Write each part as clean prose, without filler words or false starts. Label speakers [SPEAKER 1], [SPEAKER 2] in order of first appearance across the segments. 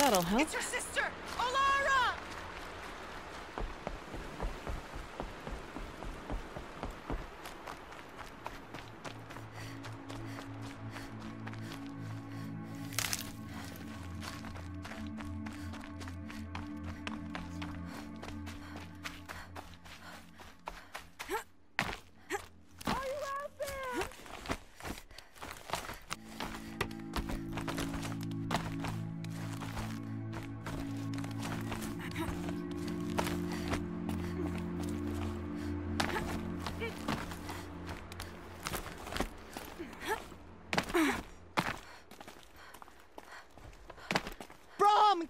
[SPEAKER 1] That'll help.
[SPEAKER 2] It's your sister, Alara!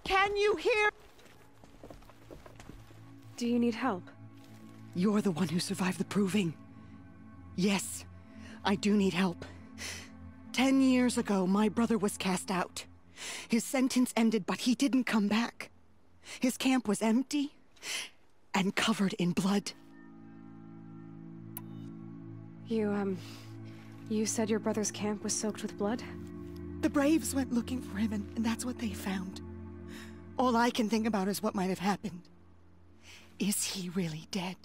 [SPEAKER 2] Can you hear?
[SPEAKER 1] Do you need help?
[SPEAKER 3] You're the one who survived the proving. Yes, I do need help. 10 years ago, my brother was cast out. His sentence ended, but he didn't come back. His camp was empty and covered in blood.
[SPEAKER 1] You said your brother's camp was soaked with blood?
[SPEAKER 3] The Braves went looking for him, and that's what they found. All I can think about is what might have happened. Is he really dead?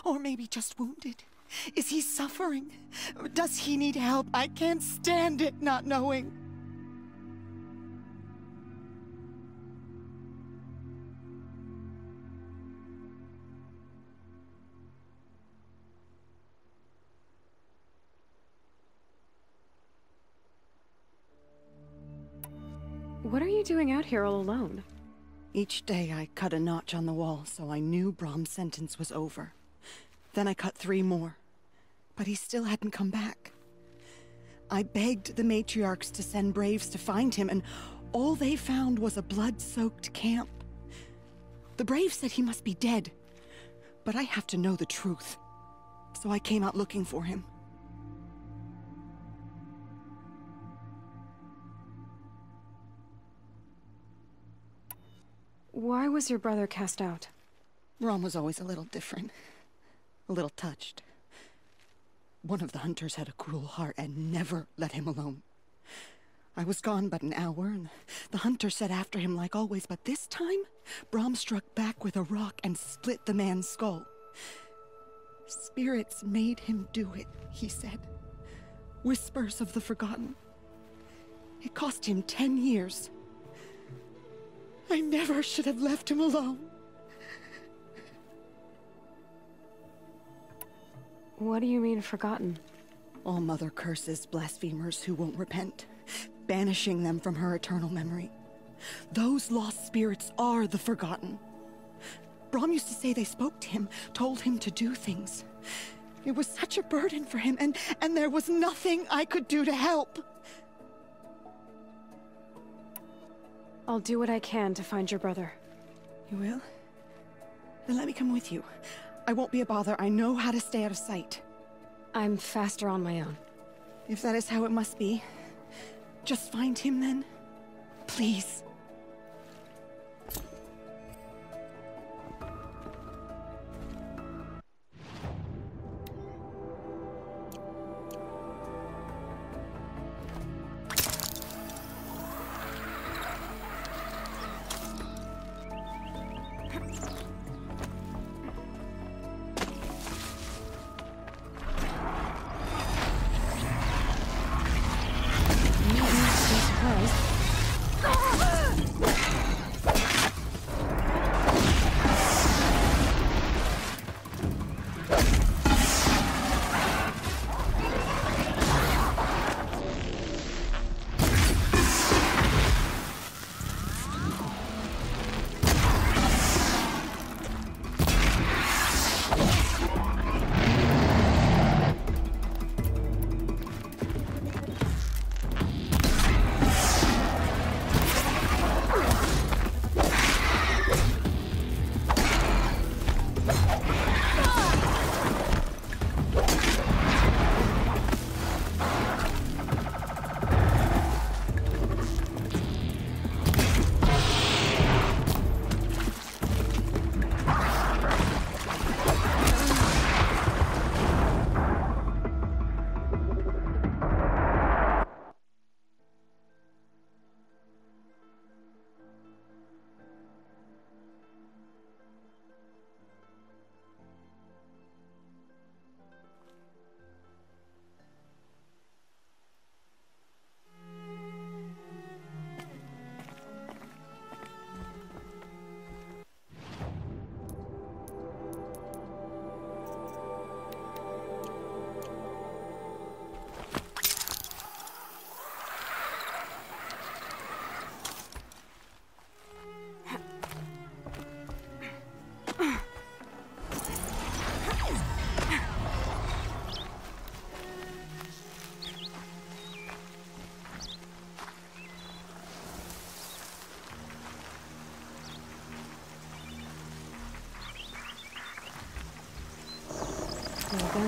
[SPEAKER 3] Or maybe just wounded? Is he suffering? Does he need help? I can't stand it not knowing.
[SPEAKER 1] What are you doing out here all alone?
[SPEAKER 3] Each day I cut a notch on the wall, so I knew Brom's sentence was over. Then I cut 3 more, but he still hadn't come back. I begged the matriarchs to send Braves to find him, and all they found was a blood-soaked camp. The Braves said he must be dead, but I have to know the truth, so I came out looking for him.
[SPEAKER 1] Why was your brother cast out?
[SPEAKER 3] Brom was always a little different. A little touched. One of the hunters had a cruel heart and never let him alone. I was gone but an hour, and the hunter set after him like always, but this time, Brom struck back with a rock and split the man's skull. Spirits made him do it, he said. Whispers of the forgotten. It cost him 10 years. I never should have left him alone.
[SPEAKER 1] What do you mean, forgotten?
[SPEAKER 3] All Mother curses blasphemers who won't repent, banishing them from her eternal memory. Those lost spirits are the forgotten. Brom used to say they spoke to him, told him to do things. It was such a burden for him, and there was nothing I could do to help.
[SPEAKER 1] I'll do what I can to find your brother.
[SPEAKER 3] You will? Then let me come with you. I won't be a bother. I know how to stay out of sight.
[SPEAKER 1] I'm faster on my own.
[SPEAKER 3] If that is how it must be, just find him then. Please.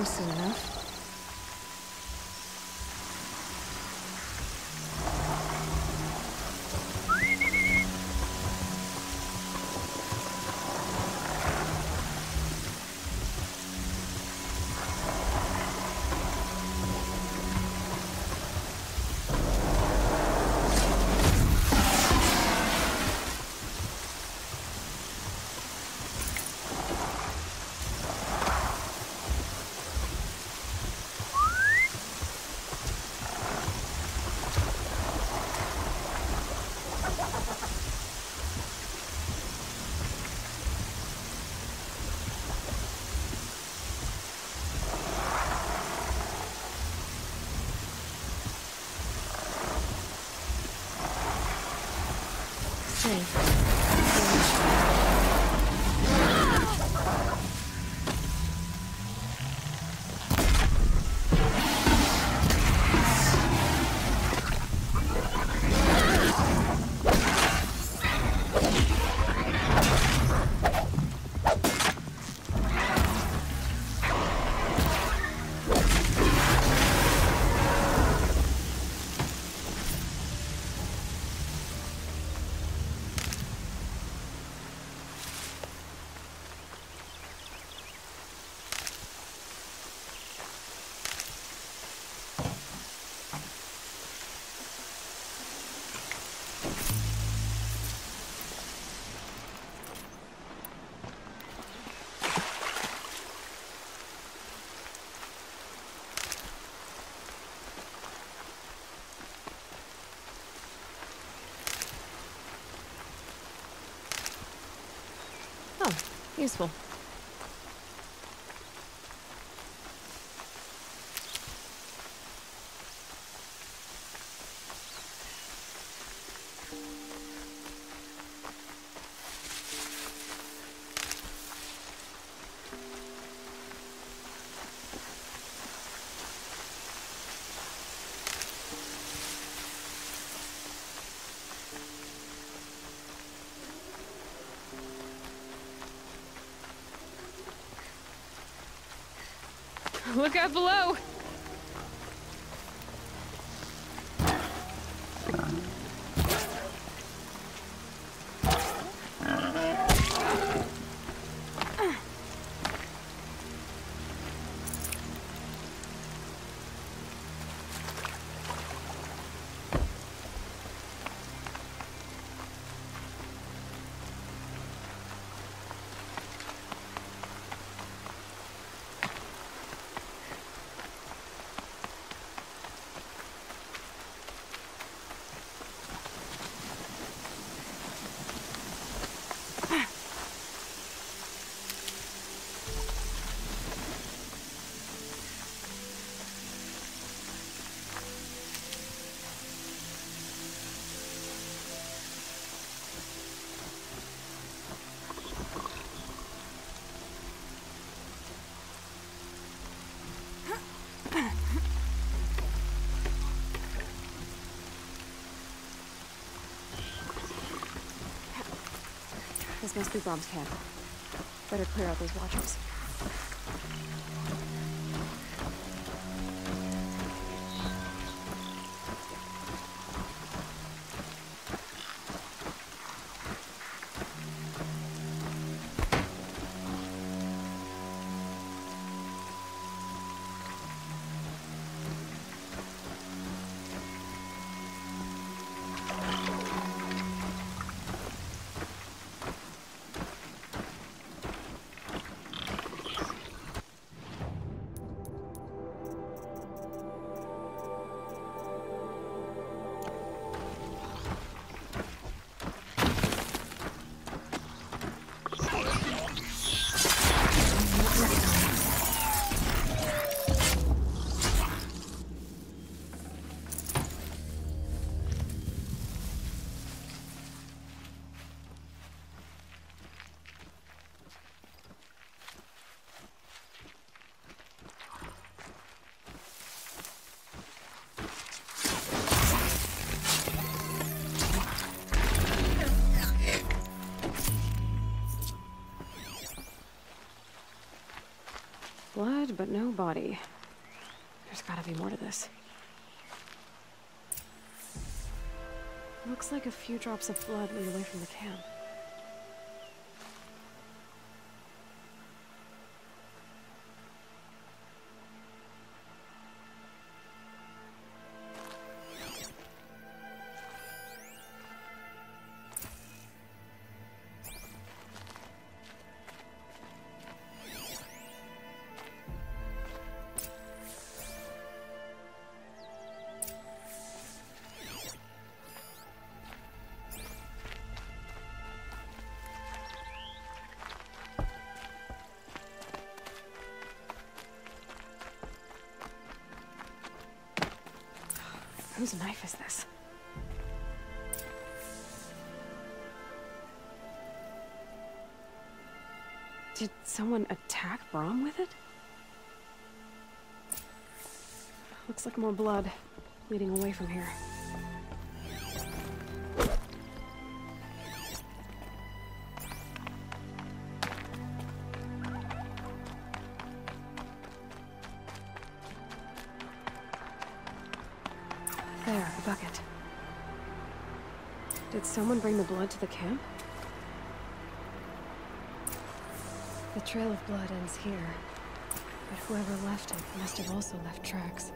[SPEAKER 1] Close enough.
[SPEAKER 4] Oh, useful. Look out below!
[SPEAKER 1] This must be Brom's camp. Better clear out those watchers. but no body. There's gotta be more to this. Looks like a few drops of blood lead away from the camp. Whose knife is this? Did someone attack Brom with it? Looks like more blood leading away from here. There, the bucket. Did someone bring the blood to the camp? The trail of blood ends here, but whoever left it must have also left tracks.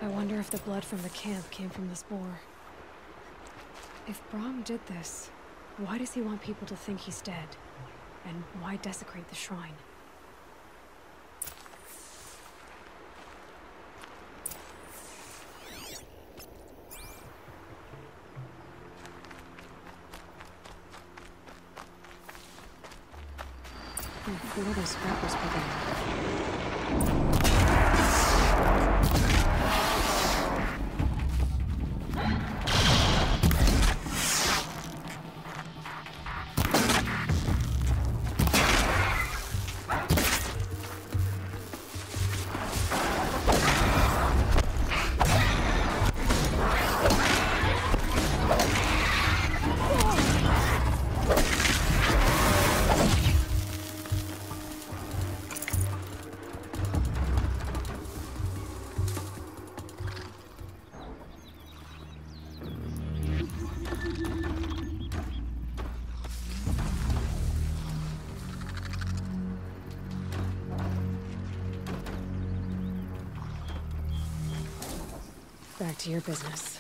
[SPEAKER 1] I wonder if the blood from the camp came from the spore. If Brom did this, why does he want people to think he's dead? And why desecrate the shrine? Who are those scrappers picking up? Back to your business.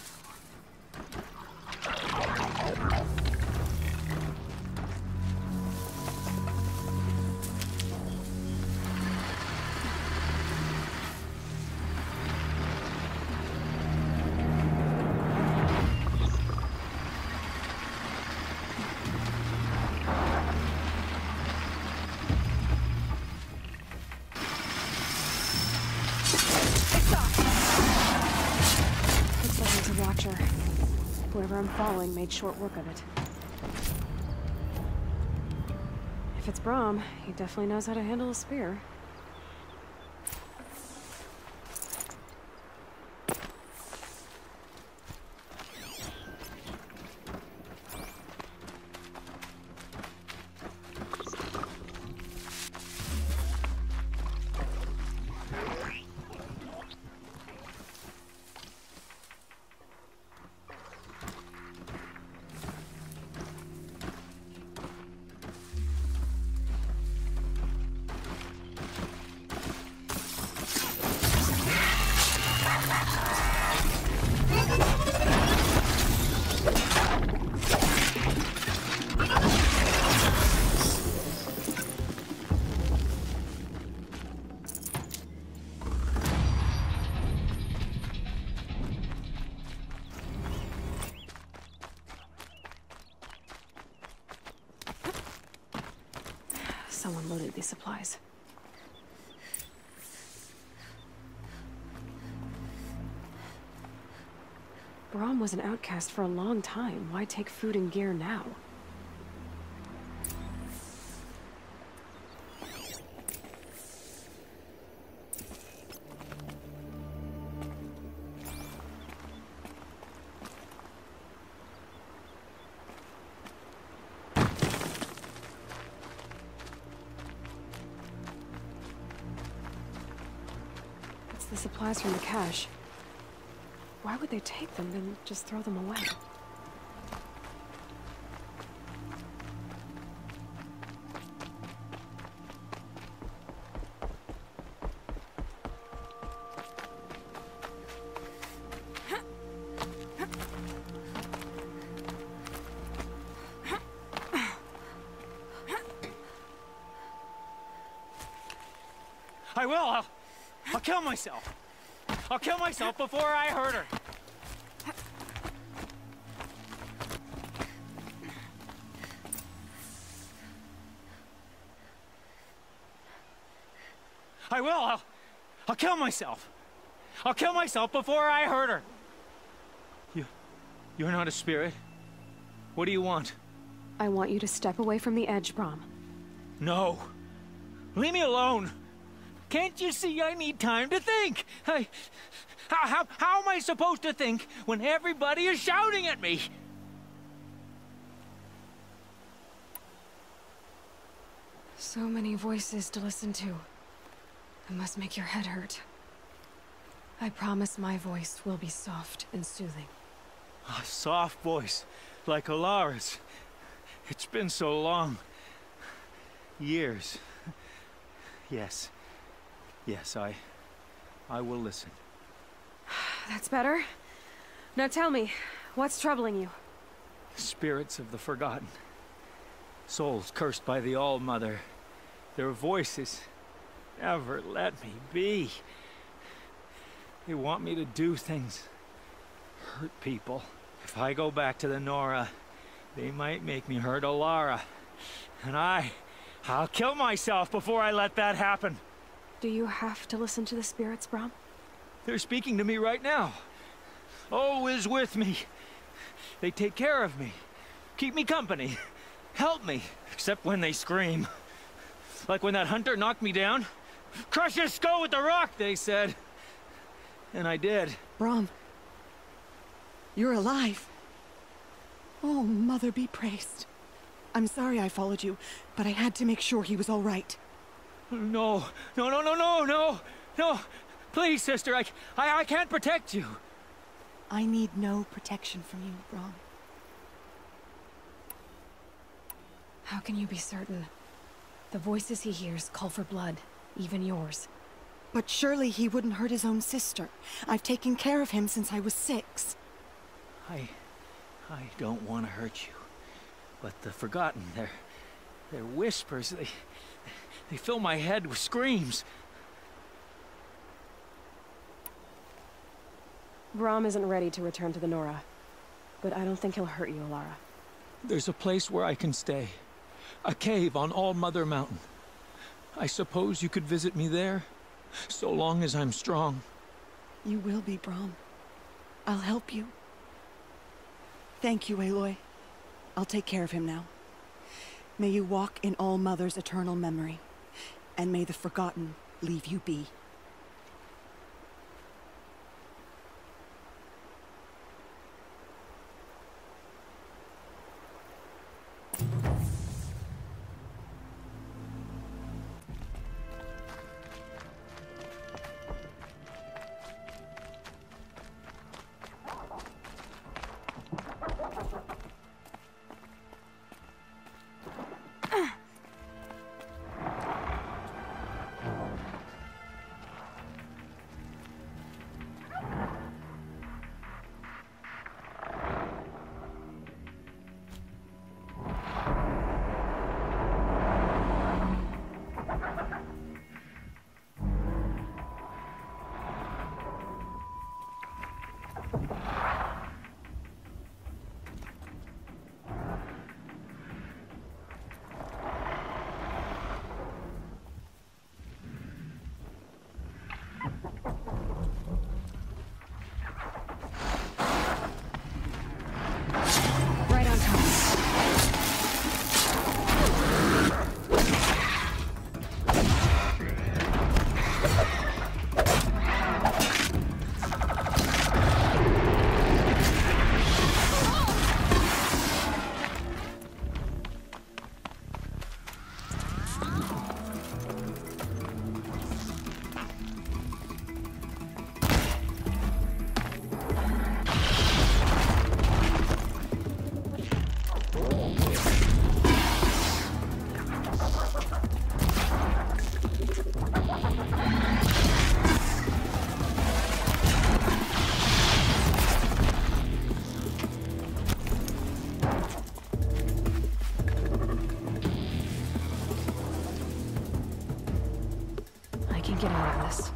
[SPEAKER 1] whoever I'm following made short work of it. If it's Brom, he definitely knows how to handle a spear. Someone loaded these supplies. Brom was an outcast for a long time. Why take food and gear now? The supplies from the cache. Why would they take them and just throw them away?
[SPEAKER 5] I will. I'll kill myself. I'll kill myself before I hurt her. I will. I'll kill myself. I'll kill myself before I hurt her. You're not a spirit. What do you want?
[SPEAKER 1] I want you to step away from the edge, Brom.
[SPEAKER 5] No. Leave me alone. Can't you see I need time to think? How am I supposed to think when everybody is shouting at me?
[SPEAKER 1] So many voices to listen to. It must make your head hurt. I promise my voice will be soft and soothing.
[SPEAKER 5] A soft voice, like Alara's. It's been so long. Years. Yes. Yes, I will listen.
[SPEAKER 1] That's better. Now tell me, what's troubling you?
[SPEAKER 5] Spirits of the forgotten. Souls cursed by the All-Mother. Their voices never let me be. They want me to do things. Hurt people. If I go back to the Nora, they might make me hurt Alara. And I'll kill myself before I let that happen.
[SPEAKER 1] Do you have to listen to the spirits, Brom?
[SPEAKER 5] They're speaking to me right now. Oh is with me. They take care of me. Keep me company. Help me. Except when they scream. Like when that hunter knocked me down. Crush his skull with the rock, they said. And I did.
[SPEAKER 3] Brom, you're alive. Oh, Mother be praised. I'm sorry I followed you, but I had to make sure he was all right.
[SPEAKER 5] No. Please, sister, I can't protect you.
[SPEAKER 3] I need no protection from you, Brom.
[SPEAKER 1] How can you be certain? The voices he hears call for blood, even yours.
[SPEAKER 3] But surely he wouldn't hurt his own sister. I've taken care of him since I was 6.
[SPEAKER 5] I don't want to hurt you. But the Forgotten, their whispers, they fill my head with screams.
[SPEAKER 1] Brom isn't ready to return to the Nora, but I don't think he'll hurt you, Alara.
[SPEAKER 5] There's a place where I can stay. A cave on All-Mother Mountain. I suppose you could visit me there, so long as I'm strong.
[SPEAKER 3] You will be, Brom. I'll help you. Thank you, Aloy. I'll take care of him now. May you walk in All Mother's eternal memory, and may the Forgotten leave you be.
[SPEAKER 1] Right on time. I can get out of this.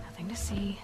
[SPEAKER 1] Nothing to see.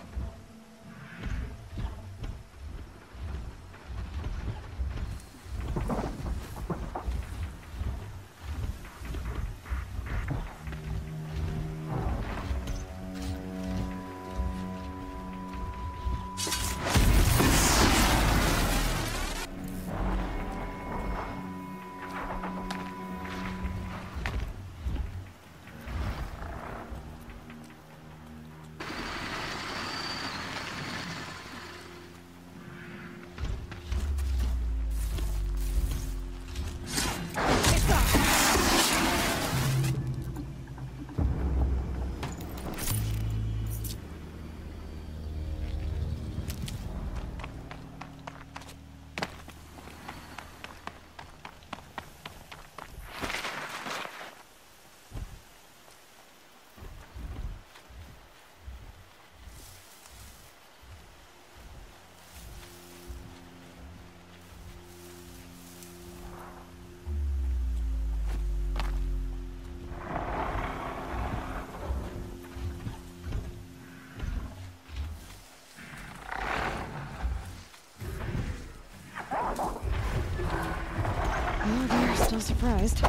[SPEAKER 1] Oh, they're still surprised.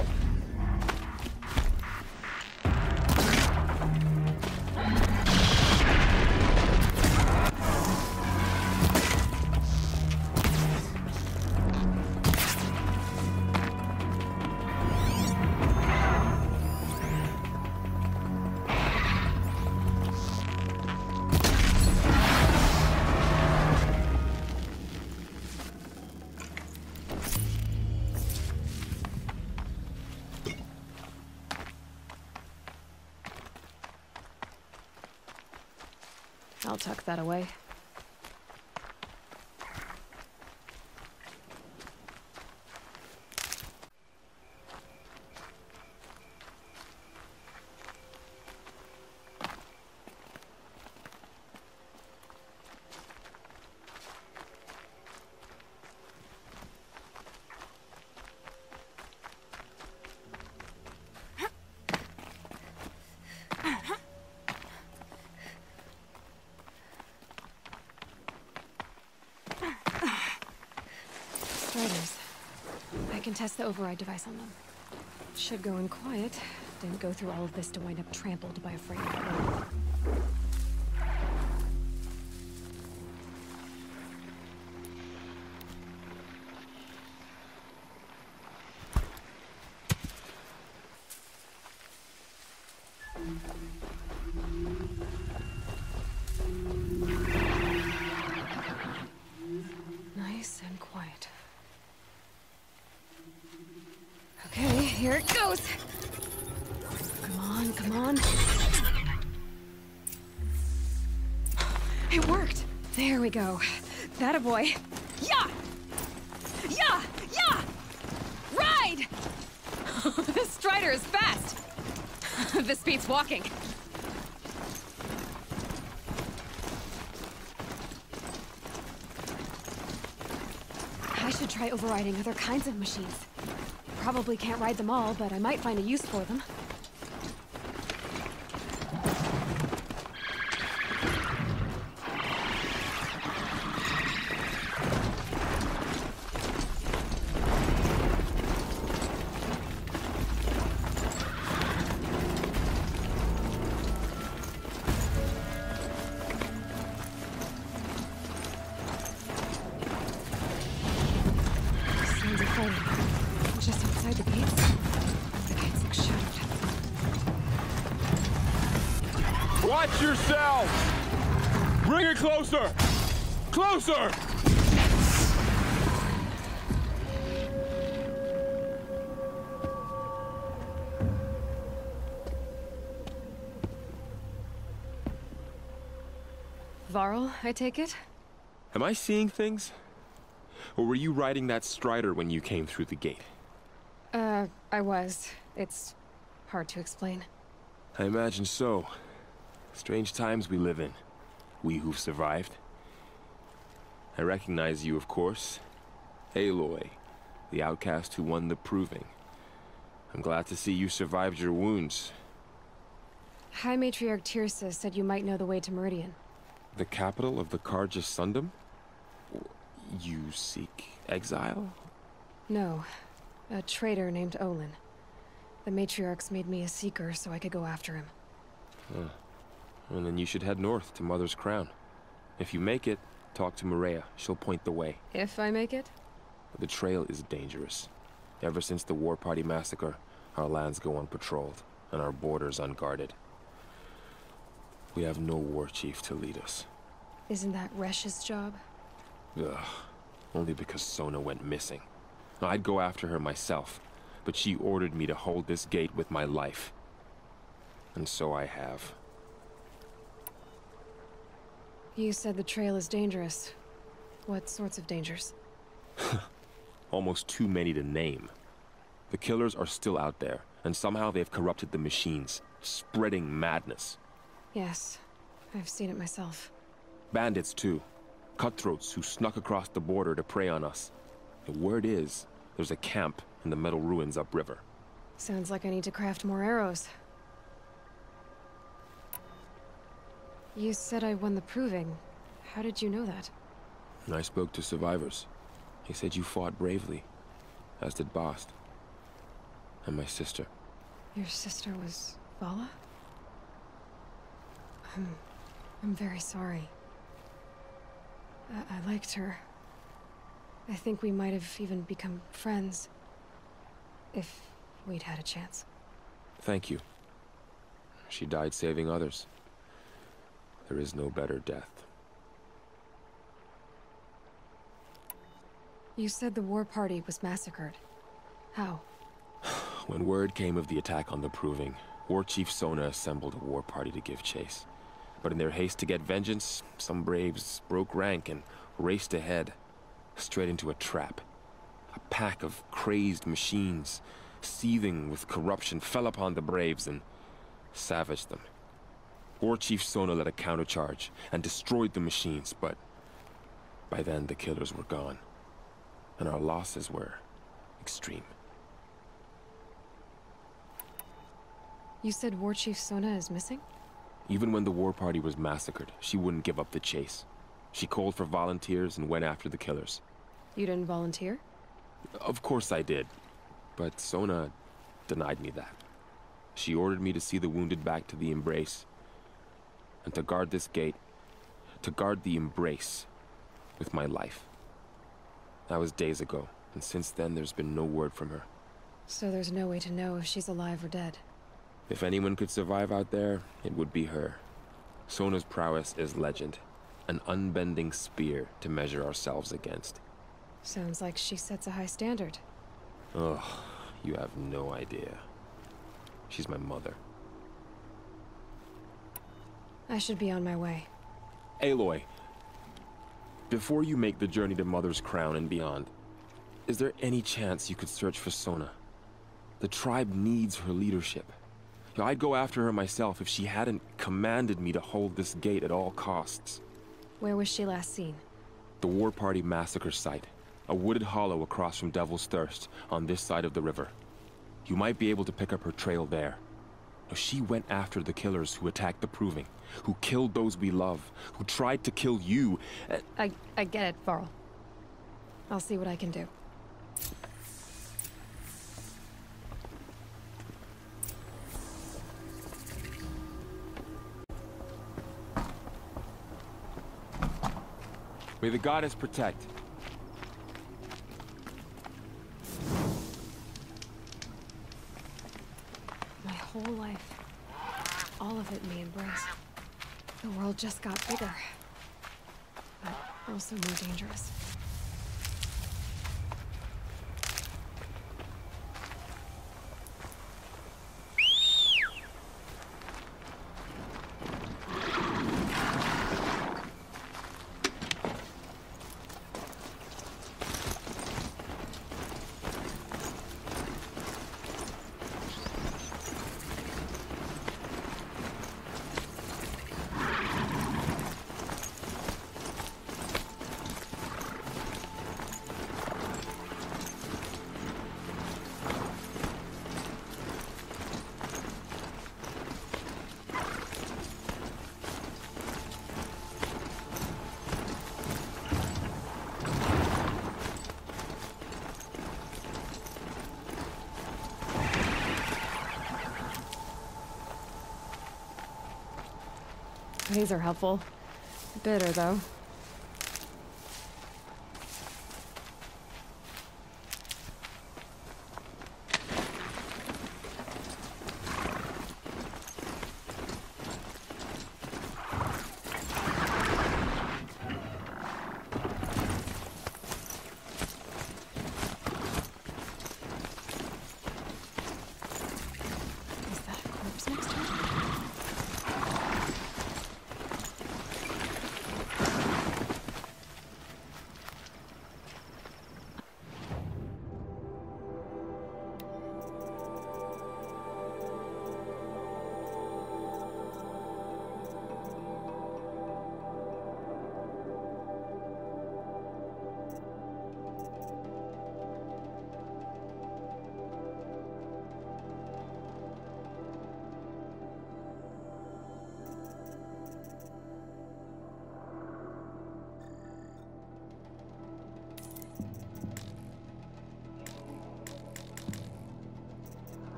[SPEAKER 1] I'll tuck that away. can test the override device on them. Should go in quiet. Didn't go through all of this to wind up trampled by a freight train. Nice and quiet. Okay, here it goes. Come on, come on. It worked. There we go. That boy. Yeah! Yeah! Yeah! Ride! This Strider is fast. This beats walking. I should try overriding other kinds of machines. Probably can't ride them all, but I might find a use for them. Sounds of fighting. Just outside the gates. The gates look shuttered.
[SPEAKER 6] Watch yourself! Bring it closer! Closer!
[SPEAKER 1] Varl, I take it?
[SPEAKER 6] Am I seeing things? Or were you riding that Strider when you came through the gate?
[SPEAKER 1] I was. It's hard to explain.
[SPEAKER 6] I imagine so. Strange times we live in. We who've survived. I recognize you, of course. Aloy, the outcast who won the proving. I'm glad to see you survived your wounds.
[SPEAKER 1] High Matriarch Tirsa said you might know the way to Meridian.
[SPEAKER 6] The capital of the Carja Sundom? You seek exile?
[SPEAKER 1] No. A traitor named Olin. The Matriarchs made me a seeker so I could go after him.
[SPEAKER 6] And then you should head north to Mother's Crown. If you make it, talk to Maria. She'll point the way.
[SPEAKER 1] If I make it?
[SPEAKER 6] The trail is dangerous. Ever since the War Party massacre, our lands go unpatrolled, and our borders unguarded. We have no war chief to lead us.
[SPEAKER 1] Isn't that Resh's job?
[SPEAKER 6] Ugh. Only because Sona went missing. I'd go after her myself, but she ordered me to hold this gate with my life. And so I have.
[SPEAKER 1] You said the trail is dangerous. What sorts of dangers?
[SPEAKER 6] Almost too many to name. The killers are still out there, and somehow they've corrupted the machines, spreading madness.
[SPEAKER 1] Yes, I've seen it myself.
[SPEAKER 6] Bandits, too. Cutthroats who snuck across the border to prey on us. The word is, there's a camp in the metal ruins upriver.
[SPEAKER 1] Sounds like I need to craft more arrows. You said I won the proving. How did you know that?
[SPEAKER 6] I spoke to survivors. They said you fought bravely, as did Bast. And my sister.
[SPEAKER 1] Your sister was Vala? I'm very sorry. I liked her. I think we might have even become friends. If we'd had a chance.
[SPEAKER 6] Thank you. She died saving others. There is no better death.
[SPEAKER 1] You said the war party was massacred. How?
[SPEAKER 6] When word came of the attack on the Proving, War Chief Sona assembled a war party to give chase. But in their haste to get vengeance, some braves broke rank and raced ahead, straight into a trap. A pack of crazed machines, seething with corruption, fell upon the braves and savaged them. War Chief Sona led a countercharge and destroyed the machines, but by then the killers were gone, and our losses were extreme.
[SPEAKER 1] You said War Chief Sona is missing?
[SPEAKER 6] Even when the war party was massacred, she wouldn't give up the chase. She called for volunteers and went after the killers.
[SPEAKER 1] You didn't volunteer?
[SPEAKER 6] Of course I did. But Sona denied me that. She ordered me to see the wounded back to the Embrace, and to guard this gate, to guard the Embrace with my life. That was days ago, and since then there's been no word from her.
[SPEAKER 1] So there's no way to know if she's alive or dead.
[SPEAKER 6] If anyone could survive out there, it would be her. Sona's prowess is legend, an unbending spear to measure ourselves against.
[SPEAKER 1] Sounds like she sets a high standard.
[SPEAKER 6] Ugh, you have no idea. She's my mother.
[SPEAKER 1] I should be on my way.
[SPEAKER 6] Aloy, before you make the journey to Mother's Crown and beyond, is there any chance you could search for Sona? The tribe needs her leadership. I'd go after her myself if she hadn't commanded me to hold this gate at all costs.
[SPEAKER 1] Where was she last seen?
[SPEAKER 6] The War Party massacre site. A wooded hollow across from Devil's Thirst, on this side of the river. You might be able to pick up her trail there. Now, she went after the killers who attacked the Proving, who killed those we love, who tried to kill you.
[SPEAKER 1] I get it, Varl. I'll see what I can do.
[SPEAKER 6] May the goddess protect.
[SPEAKER 1] My whole life, all of it in the Embrace. The world just got bigger, but also more dangerous. These are helpful. Bitter, though. Is that a corpse next to it?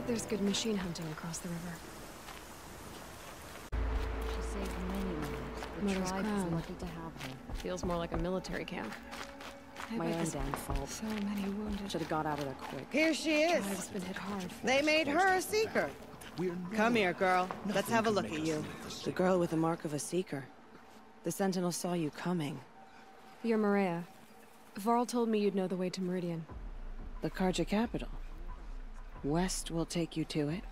[SPEAKER 1] There's good machine hunting across the river.
[SPEAKER 7] She saved many lives. The
[SPEAKER 1] Mother's
[SPEAKER 7] tribe
[SPEAKER 1] crown.
[SPEAKER 7] is lucky to have her.
[SPEAKER 4] Feels more like a military camp.
[SPEAKER 1] I
[SPEAKER 7] My
[SPEAKER 1] bet
[SPEAKER 7] own
[SPEAKER 1] this-
[SPEAKER 7] downfall.
[SPEAKER 1] So many wounded.
[SPEAKER 7] Should have got out of there quick.
[SPEAKER 2] Here she is.
[SPEAKER 1] Tribe's been hit hard.
[SPEAKER 2] They made her a seeker. Come here, girl. Let's have a look at you.
[SPEAKER 3] The girl with the mark of a seeker. The Sentinel saw you coming.
[SPEAKER 1] You're Maria. Varl told me you'd know the way to Meridian.
[SPEAKER 3] The Karja capital. West will take you to it,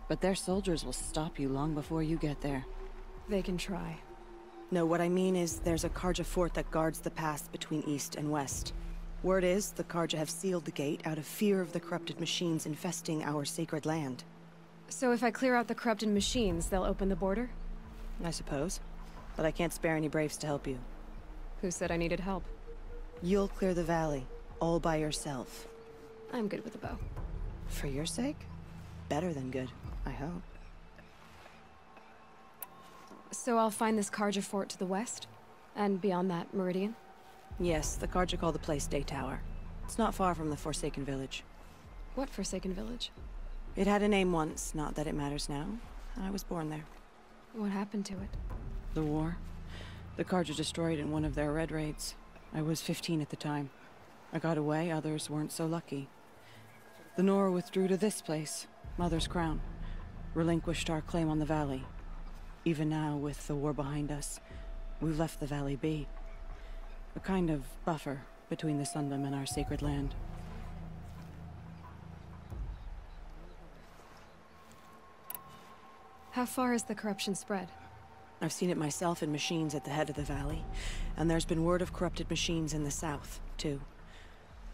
[SPEAKER 3] but their soldiers will stop you long before you get there.
[SPEAKER 1] They can try.
[SPEAKER 3] No, what I mean is there's a Karja fort that guards the pass between east and west. Word is the Karja have sealed the gate out of fear of the corrupted machines infesting our sacred land.
[SPEAKER 1] So if I clear out the corrupted machines, they'll open the border?
[SPEAKER 3] I suppose. But I can't spare any braves to help you.
[SPEAKER 1] Who said I needed help?
[SPEAKER 3] You'll clear the valley, all by yourself.
[SPEAKER 1] I'm good with a bow.
[SPEAKER 3] For your sake? Better than good, I hope.
[SPEAKER 1] So I'll find this Karja fort to the west? And beyond that, Meridian?
[SPEAKER 3] Yes, the Karja call the place Day Tower. It's not far from the Forsaken Village.
[SPEAKER 1] What Forsaken Village?
[SPEAKER 3] It had a name once, not that it matters now. I was born there.
[SPEAKER 1] What happened to it?
[SPEAKER 3] The war. The Karja destroyed in one of their red raids. I was 15 at the time. I got away, others weren't so lucky. The Nora withdrew to this place, Mother's Crown. Relinquished our claim on the valley. Even now, with the war behind us, we've left the valley be. A kind of buffer between the Sundom and our sacred land.
[SPEAKER 1] How far has the corruption spread?
[SPEAKER 3] I've seen it myself in machines at the head of the valley, and there's been word of corrupted machines in the south, too.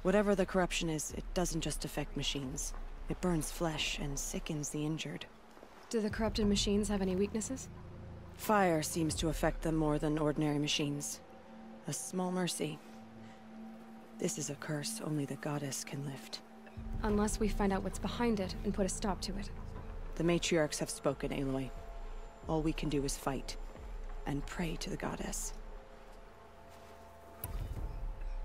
[SPEAKER 3] Whatever the corruption is, it doesn't just affect machines. It burns flesh and sickens the injured.
[SPEAKER 1] Do the corrupted machines have any weaknesses?
[SPEAKER 3] Fire seems to affect them more than ordinary machines. A small mercy. This is a curse only the goddess can lift.
[SPEAKER 1] Unless we find out what's behind it and put a stop to it.
[SPEAKER 3] The matriarchs have spoken, Aloy. All we can do is fight, and pray to the goddess.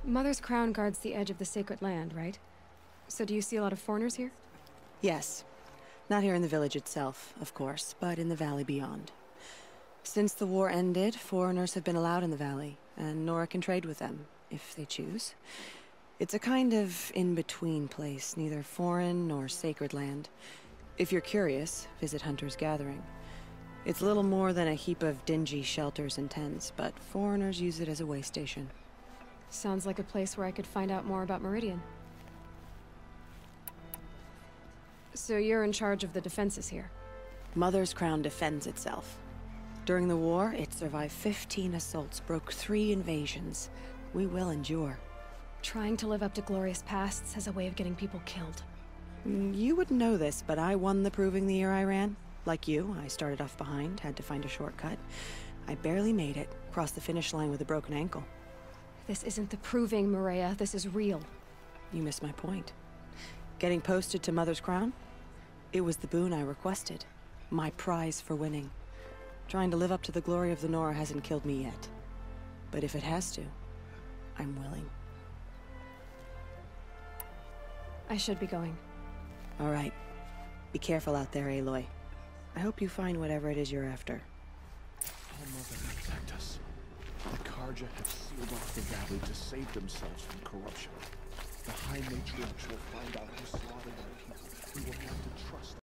[SPEAKER 1] Mother's Crown guards the edge of the sacred land, right? So do you see a lot of foreigners here?
[SPEAKER 3] Yes. Not here in the village itself, of course, but in the valley beyond. Since the war ended, foreigners have been allowed in the valley, and Nora can trade with them, if they choose. It's a kind of in-between place, neither foreign nor sacred land. If you're curious, visit Hunter's Gathering. It's little more than a heap of dingy shelters and tents, but foreigners use it as a way station.
[SPEAKER 1] Sounds like a place where I could find out more about Meridian. So you're in charge of the defenses here?
[SPEAKER 3] Mother's Crown defends itself. During the war, it survived 15 assaults, broke 3 invasions. We will endure.
[SPEAKER 1] Trying to live up to glorious pasts has a way of getting people killed.
[SPEAKER 3] You wouldn't know this, but I won the proving the year I ran. Like you, I started off behind, had to find a shortcut. I barely made it, crossed the finish line with a broken ankle.
[SPEAKER 1] This isn't the proving, Maria. This is real.
[SPEAKER 3] You missed my point. Getting posted to Mother's Crown? It was the boon I requested. My prize for winning. Trying to live up to the glory of the Nora hasn't killed me yet. But if it has to, I'm willing.
[SPEAKER 1] I should be going.
[SPEAKER 3] All right. Be careful out there, Aloy. I hope you find whatever it is you're after.
[SPEAKER 8] All Mother, protect us. The Karja have sealed off the valley to save themselves from corruption. The High Matriarchs will find out who slaughtered our people. We will have to trust